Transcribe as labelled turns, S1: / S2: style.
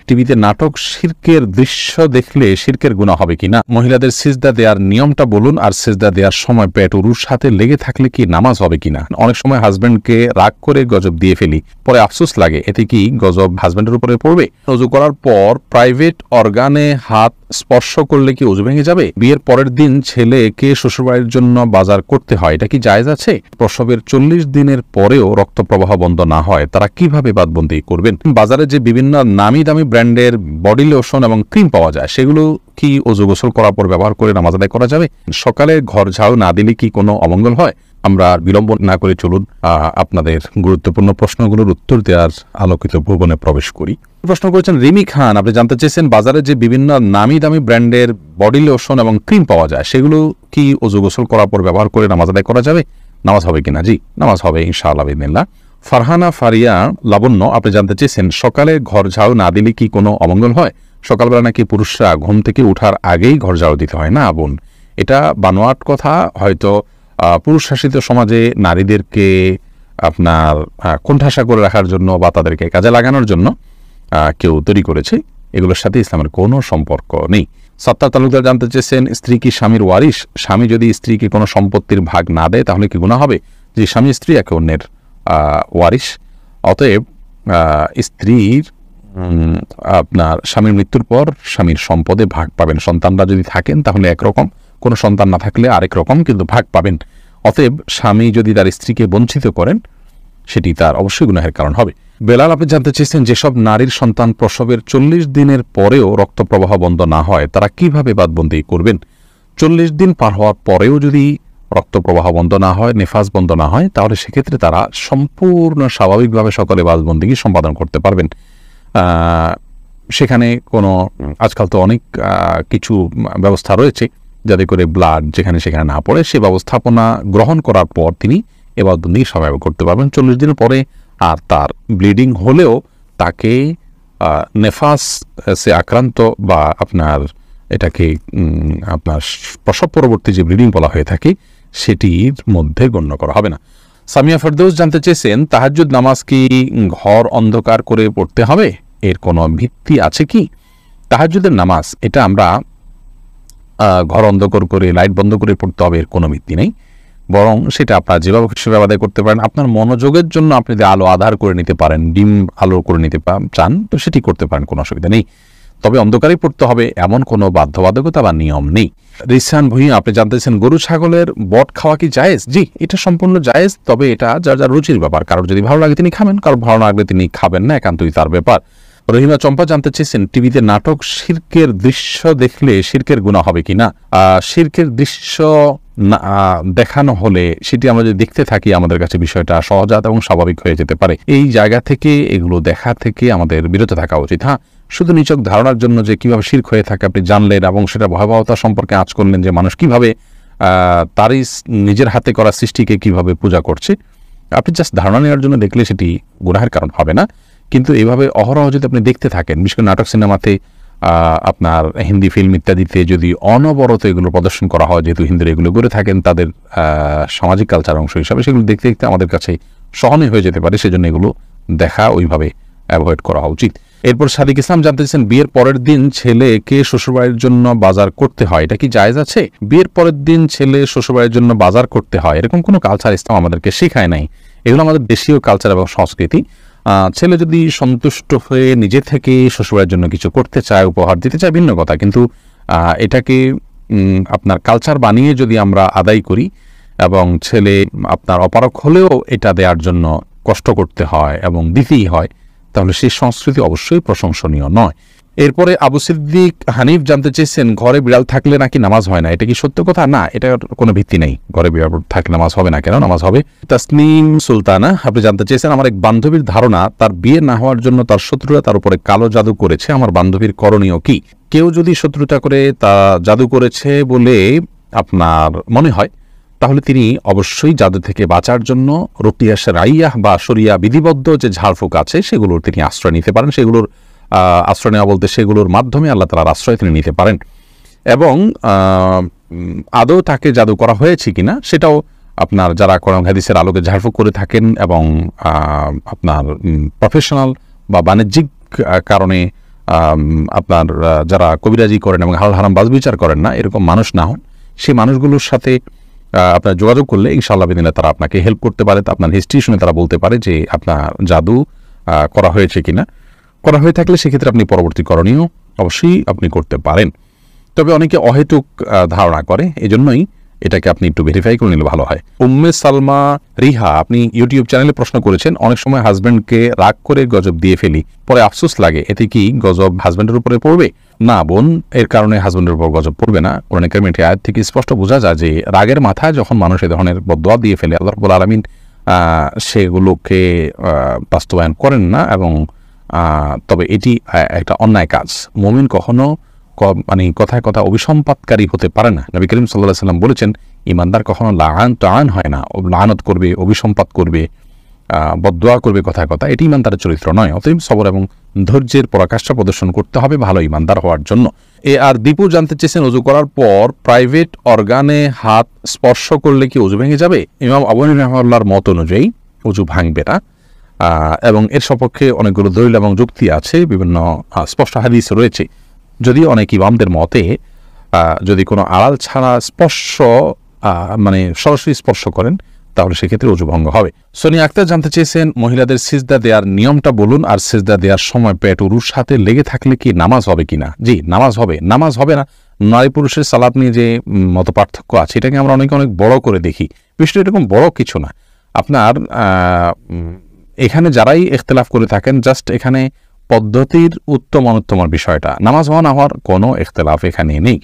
S1: টিভিতে নাটক শিরকের দৃশ্য দেখলে শিরকের গুনাহ হবে কিনা, মহিলাদের সিজদা দেওয়ার নিয়মটা বলুন, আর সিজদা দেওয়ার সময় পেট উরুর সাথে লেগে থাকলে কি নামাজ হবে কিনা। অনেক সময় হাজব্যান্ডকে রাগ করে গজব দিয়ে ফেলি, পরে আফসোস লাগে, এতে কি গজব হাজব্যান্ডের উপরে পড়বে? ওযু করার পর প্রাইভেট অর্গানে হাত স্পর্শ করলে কি ওযু ভেঙে যাবে? বিয়ের পরের দিন ছেলেকে শ্বশুরবাড়ির জন্য বাজার করতে হয়, এটা কি জায়েজ আছে? প্রসবের 40 দিনের পরেও রক্ত প্রবাহ বন্ধ না হয় তারা কিভাবে বাদবন্দি করবেন? বাজারে যে বিভিন্ন নামি দামি ব্র্যান্ডের বডি লোশন এবং ক্রিম পাওয়া যায়, সেগুলো কি ওযু গোসল করার পর ব্যবহার করে নামাজ আদায় করা যাবে? সকালে ঘর ঝাড়ু না দিলে কি কোনো অমঙ্গল হয়? আমরা বিলম্ব না করে চলুন আপনাদের গুরুত্বপূর্ণ প্রশ্নগুলোর উত্তর দেওয়ার আলোকিত ভুবনে প্রবেশ করি। প্রশ্ন করেছেন রিমি খান, আপনি জানতে চেয়েছেন বাজারে যে বিভিন্ন নামি দামি ব্র্যান্ডের বডি লোশন এবং ক্রিম পাওয়া যায়, সেগুলো কি ওযু গোসল করার পর ব্যবহার করে নামাজ আদায় করা যাবে? নামাজ হবে কিনা? জি, নামাজ হবে ইনশাআল্লাহ বিদিনিল্লাহ। ফারহানা ফারিয়া লাবণ্য, আপনি জানতে চেয়েছেন সকালে ঘর ঝাড়ু না দিলে কি কোনো অমঙ্গল হয়? সকালবেলা নাকি পুরুষরা ঘুম থেকে উঠার আগেই ঘর ঝাড়ু দিতে হয়? না বোন, এটা বানোয়াট কথা। হয়তো পুরুষ শাসিত সমাজে নারীদেরকে আপনার কোণঠাসা করে রাখার জন্য বা তাদেরকে কাজে লাগানোর জন্য কেউ তৈরি করেছে, এগুলোর সাথে ইসলামের কোনো সম্পর্ক নেই। সত্তার তালুকদার জানতে চেয়েছেন স্ত্রী কি স্বামীর ওয়ারিশ? স্বামী যদি স্ত্রীকে কোনো সম্পত্তির ভাগ না দেয় তাহলে কি গুনাহ হবে? যে স্বামী স্ত্রী একে অন্যের ওয়ারিশ, অতএব স্ত্রীর আপনার স্বামীর মৃত্যুর পর স্বামীর সম্পদে ভাগ পাবেন। সন্তানরা যদি থাকেন তাহলে একরকম, কোনো সন্তান না থাকলে আরেক রকম, কিন্তু ভাগ পাবেন। অতএব স্বামী যদি তার স্ত্রীকে বঞ্চিত করেন সেটি তার অবশ্যই গুনাহের কারণ হবে। বেলাল, আপনি জানতে চেয়েছেন যেসব নারীর সন্তান প্রসবের 40 দিনের পরেও রক্ত প্রবাহ বন্ধ না হয় তারা কিভাবে বাদবন্দি করবেন? 40 দিন পার হওয়ার পরেও যদি রক্ত প্রবাহ বন্ধ না হয়, নেফাজ বন্ধ না হয়, তাহলে সেক্ষেত্রে তারা সম্পূর্ণ স্বাভাবিকভাবে সকলে বাদবন্দি সম্পাদন করতে পারবেন। সেখানে কোনো আজকাল তো অনেক কিছু ব্যবস্থা রয়েছে যাতে করে ব্লাড যেখানে সেখানে না পড়ে, সে ব্যবস্থাপনা গ্রহণ করার পর তিনি এবাদবন্দি স্বাভাবিক করতে পারবেন। 40 দিনের পরে আর তার ব্লিডিং হলেও তাকে নেফাস সে আক্রান্ত বা আপনার এটাকে আপনার প্রসব পরবর্তী যে ব্লিডিং বলা হয়ে থাকে সেটির মধ্যে গণ্য করা হবে না। সামিয়া ফেরদৌস জানতে চেয়েছেন তাহাজ্জুদ নামাজ কি ঘর অন্ধকার করে পড়তে হবে? এর কোনো ভিত্তি আছে কি? তাহাজ্জুদের নামাজ এটা আমরা ঘর অন্ধকার করে লাইট বন্ধ করে পড়তে হবে এর কোনো ভিত্তি নেই, বরং সেটা আপনার যেভাবে হিসেবে আদায় করতে পারেন। আপনার মনোযোগের জন্য আপনি যদি আলো আধার করে নিতে পারেন, ডিম আলো করে নিতে চান, তো সেটি করতে পারেন, কোনো অসুবিধা নেই। তবে অন্ধকারেই পড়তে হবে এমন কোনো বাধ্যবাধকতা বা নিয়ম নেই। রিসান ভুঁইয়া, আপনি জানতেছেন গরু ছাগলের বট খাওয়া কি জায়েজ? জি, এটা সম্পূর্ণ জায়েজ, তবে এটা যার যার রুচির ব্যাপার। কারোর যদি ভালো লাগে তিনি খাবেন, কারোর ভালো না লাগলে তিনি খাবেন না, একান্তই তার ব্যাপার। রহিমা চম্পা জানতে চেয়েছেন টিভিতে নাটক শিরকের দৃশ্য দেখলে শিরকের গুনাহ হবে কিনা? শিরকের দৃশ্য দেখানো হলে সেটি আমরা যদি দেখতে থাকি আমাদের কাছে বিষয়টা সহজাত এবং স্বাভাবিক হয়ে যেতে পারে। এই জায়গা থেকে এগুলো দেখা থেকে আমাদের বিরত থাকা উচিত। হ্যাঁ, শুধু নিছক ধারণার জন্য যে কিভাবে শিরক হয়ে থাকে আপনি জানলেন এবং সেটা ভয়াবহতা সম্পর্কে আঁচ করলেন যে মানুষ কিভাবে তারই নিজের হাতে করা সৃষ্টিকে কিভাবে পূজা করছে, আপনি জাস্ট ধারণা নেওয়ার জন্য দেখলে সেটি গুনাহের কারণ হবে না। কিন্তু এইভাবে অহরহ যদি আপনি দেখতে থাকেন, বিশেষ করে নাটক সিনেমাতে আপনার হিন্দি ফিল্ম ইত্যাদিতে যদি অনবরত এগুলো প্রদর্শন করা হয়, যেহেতু হিন্দিরা এগুলো করে থাকেন তাদের সামাজিক কালচার অংশ হিসাবে, সেগুলো দেখতে দেখতে আমাদের কাছে সহনীয় হয়ে যেতে পারে। সেজন্য এগুলো দেখা ওইভাবে অ্যাভয়েড করা উচিত। এরপর সাদিক ইসলাম জানতে চাইছেন বিয়ের পরের দিন ছেলেকে শ্বশুরবাড়ির জন্য বাজার করতে হয়, এটা কি জায়েজ আছে? বিয়ের পরের দিন ছেলে শ্বশুরবাড়ির জন্য বাজার করতে হয় এরকম কোনো কালচার ইসলাম আমাদেরকে শেখায় নাই। এগুলো আমাদের দেশীয় কালচার এবং সংস্কৃতি। ছেলে যদি সন্তুষ্ট হয়ে নিজে থেকে শ্বশুরবাড়ির জন্য কিছু করতে চায়, উপহার দিতে চায়, ভিন্ন কথা, কিন্তু এটাকে আপনার কালচার বানিয়ে যদি আমরা আদায় করি এবং ছেলে আপনার অপারগ হলেও এটা দেওয়ার জন্য কষ্ট করতে হয় এবং দিতেই হয়, তাহলে সেই সংস্কৃতি অবশ্যই প্রশংসনীয় নয়। এরপরে আবু সিদ্দিক হানিফ জানতে চেয়েছেন ঘরে বিড়াল থাকলে নাকি নামাজ হয় না, এটা কি সত্য কথা? না, এটা কোনো ভিত্তি নেই। ঘরে বিড়াল থাকলে নামাজ হবে না, কেন? নামাজ হবে। তাসনিম সুলতানা, আপনি জানতে চেয়েছেন আমার এক বান্ধবীর ধারণা তার বিয়ে না হওয়ার জন্য তার শত্রুরা তার উপরে কালো জাদু করেছে, আমার বান্ধবীর করণীয় কি? কেউ যদি শত্রুতা করে তা জাদু করেছে বলে আপনার মনে হয়, তাহলে তিনি অবশ্যই জাদু থেকে বাঁচার জন্য রুকিয়া শারঈয়াহ বা শরিয়া বিধিবদ্ধ যে ঝাড়ফুঁক আছে সেগুলোর তিনি আশ্রয় নিতে পারেন। সেগুলোর আশ্রয় নেওয়া বলতে সেগুলোর মাধ্যমে আল্লাহ তাআলার আশ্রয় তিনি নিতে পারেন। এবং আদৌ তাকে জাদু করা হয়েছে কিনা সেটাও আপনার যারা কোরআন হাদিসের আলোকে ঝাড়ফুঁক করে থাকেন এবং আপনার প্রফেশনাল বা বাণিজ্যিক কারণে আপনার যারা কবিরাজি করেন এবং হালাল হারাম বাছবিচার করেন না, এরকম মানুষ না হন, সেই মানুষগুলোর সাথে আপনার যোগাযোগ করলে ইনশাআল্লাহ বিদিনে তারা আপনাকে হেল্প করতে পারে। আপনার হিস্ট্রি শুনে তারা বলতে পারে যে আপনার জাদু করা হয়েছে কিনা। করা হয়ে থাকলে সেক্ষেত্রে আপনি পরবর্তী করণীয় অবশ্যই আপনি করতে পারেন। তবে অনেকে অহেতুক ধারণা করে, এজন্যই এটাকে আপনি একটু ভেরিফাই করে নিলে ভালো হয়। উম্মে সালমা রিহা, আপনি ইউটিউব চ্যানেলে প্রশ্ন করেছেন, অনেক সময় হাজব্যান্ডকে রাগ করে গজব দিয়ে ফেলি, পরে আফসোস লাগে, এতে কি গজব হাজব্যান্ডের উপরে পড়বে? না বোন, এর কারণে হাজব্যান্ডের উপর গজব পড়বে না। কোরআন কারীমের একটি আয়াত থেকে স্পষ্ট বোঝা যায় যে রাগের মাথায় যখন মানুষ এ ধরনের বদদোয়া দিয়ে ফেলে, আল্লাহ রাব্বুল আলামিন সেগুলোকে বাস্তবায়ন করেন না, এবং তবে এটি একটা অন্যায় কাজ। মুমিন কখনো মানে কথায় কথা অভিসম্পাতকারী হতে পারে না। নবী করিম সাল্লাল্লাহু আলাইহি ওয়াসাল্লাম বলেছেন, ইমানদার কখনো লাআন হয় না, লাআনত করবে, অভিসম্পাত করবে, বদদোয়া করবে কথায় কথা, এটি ইমানদারের চরিত্র নয়। অতএব সবর এবং ধৈর্যের পরাকাষ্ঠা প্রদর্শন করতে হবে ভালো ইমানদার হওয়ার জন্য। আর দীপু জানতে চেয়েছেন, ওযু করার পর প্রাইভেট অর্গানে হাত স্পর্শ করলে কি ওযু ভেঙে যাবে? ইমাম আবু হানিফা রাহিমাহুল্লাহর মত অনুযায়ী ওযু ভাঙবে না, এবং এর সপক্ষে অনেকগুলো দলিল এবং যুক্তি আছে, বিভিন্ন স্পষ্ট হাদিস রয়েছে। যদিও অনেক ইমামদের মতে যদি কোনো আড়াল ছাড়া স্পর্শ মানে সরাসরি স্পর্শ করেন তাহলে সেক্ষেত্রে ওযু ভঙ্গ হবে। সোনিয়া আক্তার জানতে চেয়েছেন, মহিলাদের সিজদা দেওয়ার নিয়মটা বলুন, আর সিজদা দেওয়ার সময় পেট উরুর সাথে লেগে থাকলে কি নামাজ হবে কিনা? জি, নামাজ হবে। নামাজ হবে না, নারী পুরুষের সালাত নিয়ে যে মত পার্থক্য আছে এটাকে আমরা অনেক বড় করে দেখি। বিষয়টা এরকম বড় কিছু না। আপনার এখানে যারাই ইখতিলাফ করে থাকেন, জাস্ট এখানে পদ্ধতির উত্তম অনুত্তমের বিষয়টা, নামাজ হওয়া না হওয়ার কোনো ইখতিলাফ এখানে নেই।